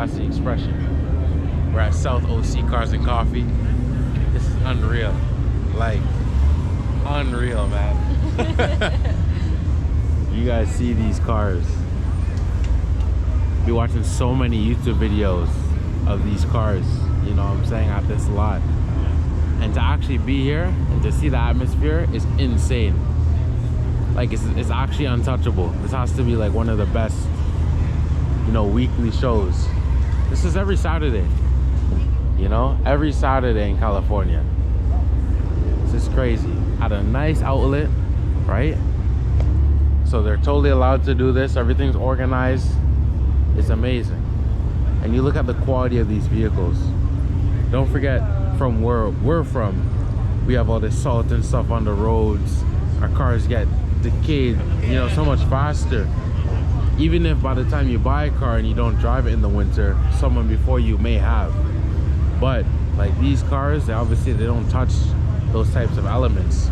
that's the expression. We're at South OC Cars and Coffee. This is unreal. Like, unreal, man. You guys see these cars. Be watching so many YouTube videos of these cars, you know what I'm saying, at this lot. And to actually be here and to see the atmosphere is insane. Like, it's actually untouchable. This has to be like one of the best, you know, weekly shows. This is every Saturday, you know, every Saturday in California. This is crazy. At a nice outlet, right? So they're totally allowed to do this. Everything's organized. It's amazing. And you look at the quality of these vehicles. Don't forget, from where we're from, we have all this salt and stuff on the roads. Our cars get decayed, you know, so much faster. Even if by the time you buy a car and you don't drive it in the winter, someone before you may have. But like these cars, they don't touch those types of elements.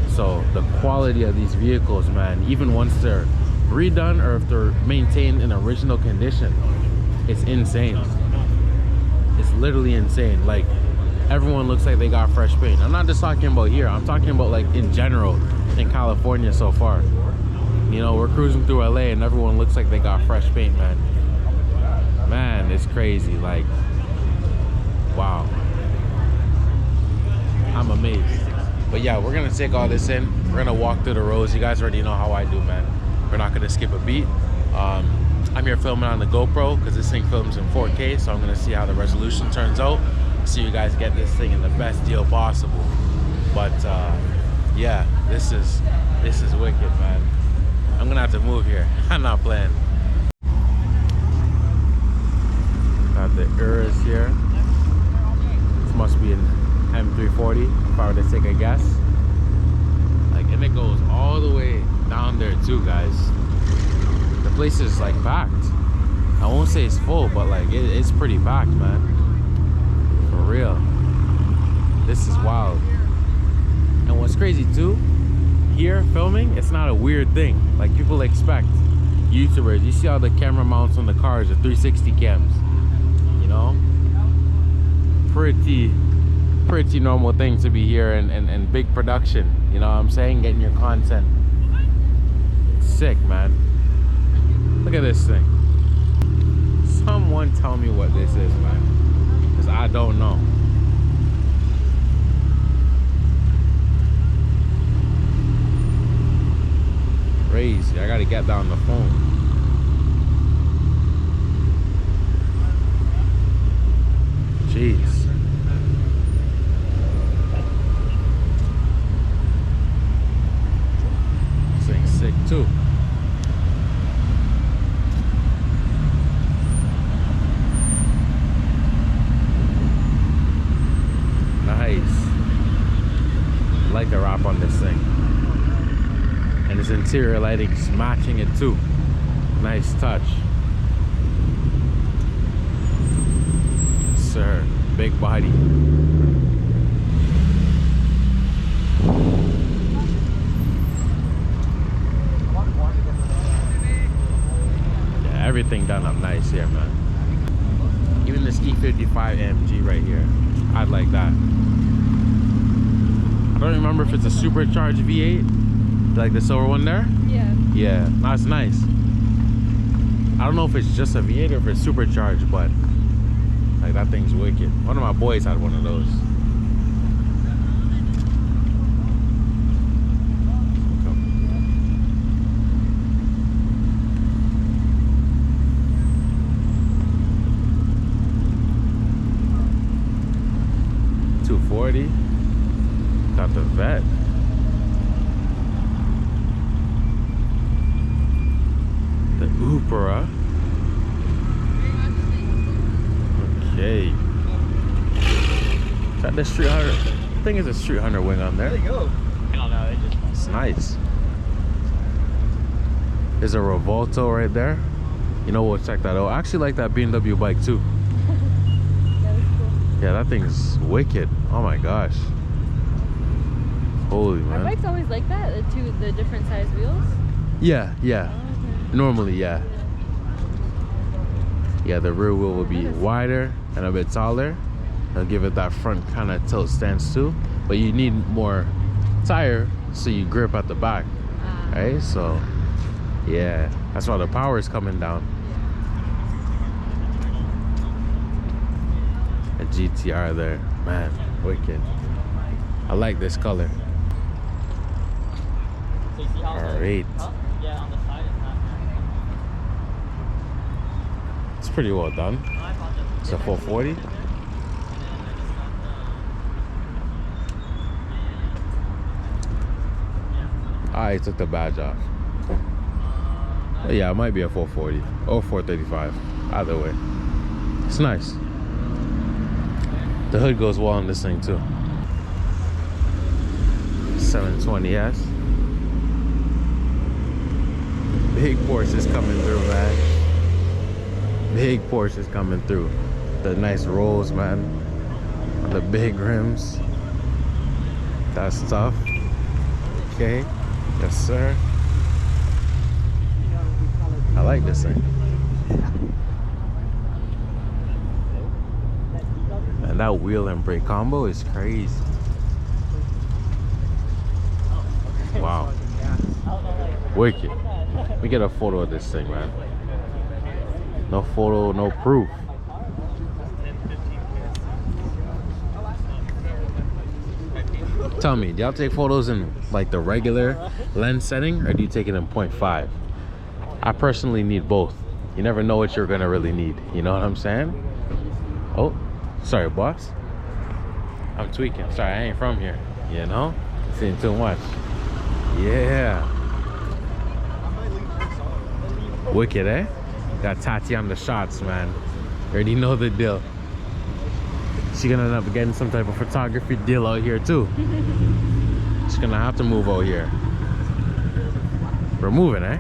So the quality of these vehicles, man, even once they're redone or if they're maintained in original condition, it's insane. It's literally insane. Like, everyone looks like they got fresh paint. I'm not just talking about here, I'm talking about like in general in California so far. You know, we're cruising through LA and everyone looks like they got fresh paint, man. Man, it's crazy. Like, wow, I'm amazed. But yeah, we're gonna take all this in. We're gonna walk through the roads. You guys already know how I do, man. We're not gonna skip a beat. I'm here filming on the GoPro because this thing films in 4K, so I'm gonna see how the resolution turns out. So you guys get this thing in the best deal possible. But yeah, this is wicked, man. I'm gonna have to move here. I'm not playing. Got the Urus here. This must be an M340 if I were to take a guess. Like, and it goes all the way down there too, guys. The place is like packed. I won't say it's full, but like it's pretty packed, man. For real. This is wild. And what's crazy too, here filming, it's not a weird thing like people expect. YouTubers, you see all the camera mounts on the cars, the 360 cams, you know, pretty normal thing to be here and big production, you know what I'm saying, getting your content. It's sick, man. Look at this thing. Someone tell me what this is, man, because I don't know. Crazy. I gotta get down the phone. Jeez. This thing's sick too. Nice. I like the wrap on this thing. And this interior lighting is matching it too. Nice touch. Yes, sir. Big body. Yeah, everything done up nice here, man. Even this E55 AMG right here, I'd like that. I don't remember if it's a supercharged V8. Like the silver one there? Yeah. Yeah, that's nice. I don't know if it's just a V8 or if it's supercharged, but like that thing's wicked. One of my boys had one of those. $240. Got the vet. The Upra. Okay. Is that the Street Hunter? I think it's a Street Hunter wing on there. There you go. Hell no, they just... It's nice. There's a Revolto right there. You know, we'll check that out. I actually like that BMW bike too. That was cool. Yeah, that thing's wicked. Oh my gosh. Holy man. Are bikes always like that? The different size wheels? Yeah, yeah. Oh, okay. Normally, yeah. Yeah, the rear wheel will be wider and a bit taller. It'll give it that front kind of tilt stance too. But you need more tire so you grip at the back, right? So yeah, that's why the power is coming down. A GTR there, man, wicked. I like this color. So you see how the- Alright. Huh? Yeah, on the side it's not. It's pretty well done. It's a 440. I took the badge off. But yeah, it might be a 440 or 435. Either way, it's nice. The hood goes well on this thing too. 720S. Big Porsches coming through, man. Big Porsches coming through. The nice rolls, man. The big rims. That's tough. Okay. Yes, sir. I like this thing. And that wheel and brake combo is crazy. Wow. Wicked. Let me get a photo of this thing, man. No photo, no proof. Tell me, do y'all take photos in like the regular lens setting, or do you take it in 0.5? I personally need both. You never know what you're gonna really need. You know what I'm saying? Oh, sorry, boss. I'm tweaking. Sorry, I ain't from here. You know? Seeing too much. Yeah. Wicked, eh? Got Tati on the shots, man. Already know the deal. She's gonna end up getting some type of photography deal out here too. She's gonna have to move out here. We're moving, eh?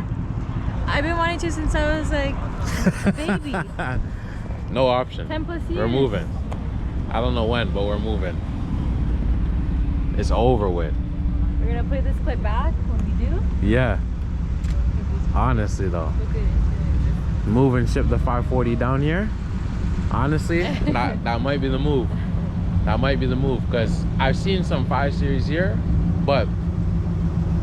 I've been wanting to since I was like a baby. No option. 10 plus years. We're moving. I don't know when, but we're moving. It's over with. We're gonna play this clip back when we do. Yeah. Honestly though. Move and ship the 540 down here. Honestly, that might be the move. That might be the move, because I've seen some 5 Series here, but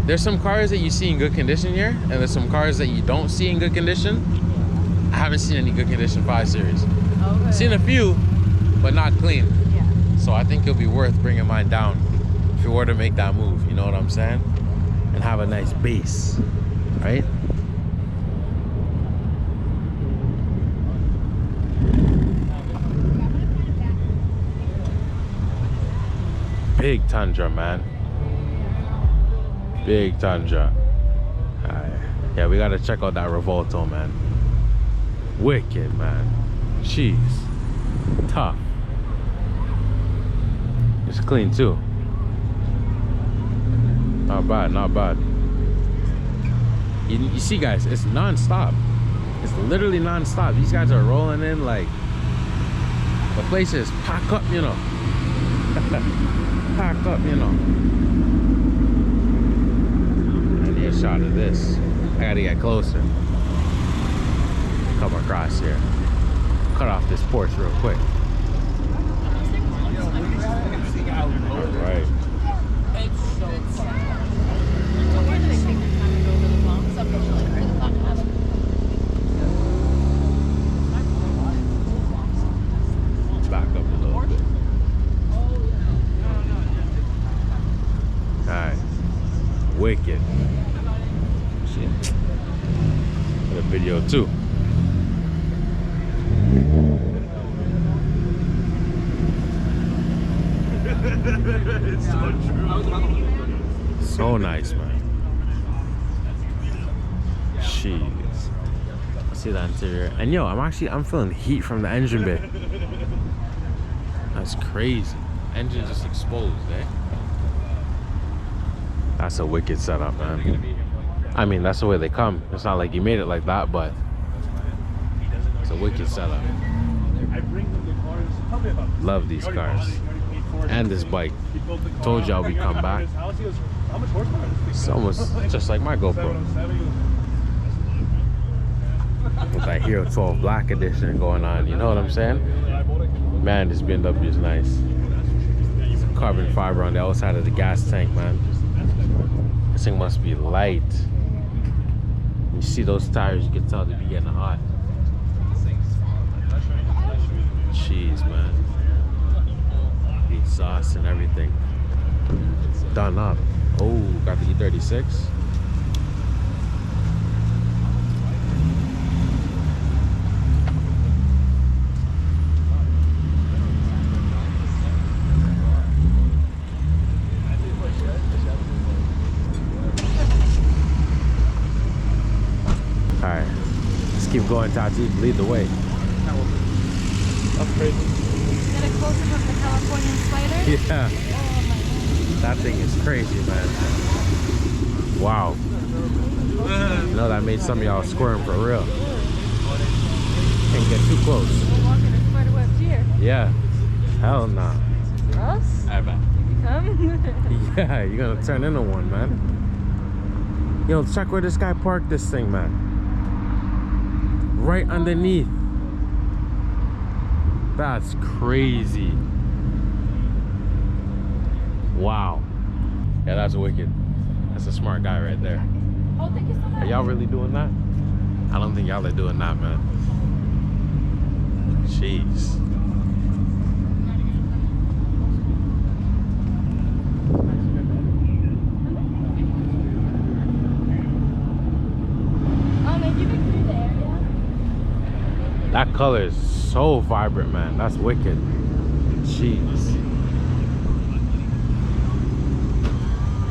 there's some cars that you see in good condition here, and there's some cars that you don't see in good condition. I haven't seen any good condition 5 Series. Okay. Seen a few, but not clean. Yeah. So I think it'll be worth bringing mine down if you were to make that move, you know what I'm saying? And have a nice base, right? Big Tundra, man. Big Tundra. Alright. Yeah, we gotta check out that Revolto, man. Wicked, man. Jeez. Tough. It's clean too. Not bad, not bad. You see, guys, it's non-stop. It's literally non-stop. These guys are rolling in like the place is packed up, you know. Packed up, you know. I need a shot of this. I gotta get closer. Come across here. Cut off this Porsche real quick. Alright. Back up a little bit. Alright. Wicked. Shit. Got a video too. It's so true. So nice, man. Jeez. See the interior. And yo, I'm feeling heat from the engine bay. That's crazy. Engine just exposed, eh? That's a wicked setup, man. I mean, that's the way they come. It's not like you made it like that, but it's a wicked setup. Love these cars. And this bike. Told y'all we come back. It's almost just like my GoPro. with that Hero 12 Black Edition going on. You know what I'm saying? Man, this BMW is nice. It's carbon fiber on the outside of the gas tank, man. This thing must be light. You see those tires, you can tell they be getting hot. Jeez, man. The exhaust and everything. Done up. Oh, got the E36. Alright, let's keep going, Tati. Lead the way. That's crazy. Get a close-up of the Californian spider. Yeah, Oh my god. that thing is crazy, man. Wow. You know that made some of y'all squirm for real. Can't get too close. We're walking a spider web here. Yeah. Hell nah. Us? Alright, bye. You come? Yeah, you're gonna turn into one, man. Yo, check where this guy parked this thing, man. Right underneath. That's crazy. Wow. Yeah, that's wicked. That's a smart guy right there. Oh, thank you so much. Are y'all really doing that? I don't think y'all are doing that, man. Jeez. Maybe we can do the area. That color is so vibrant, man. That's wicked. Jeez.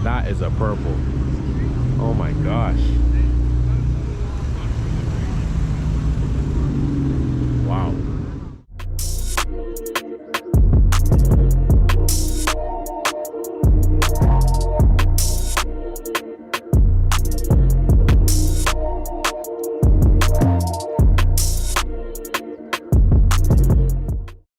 That is a purple. Oh my gosh.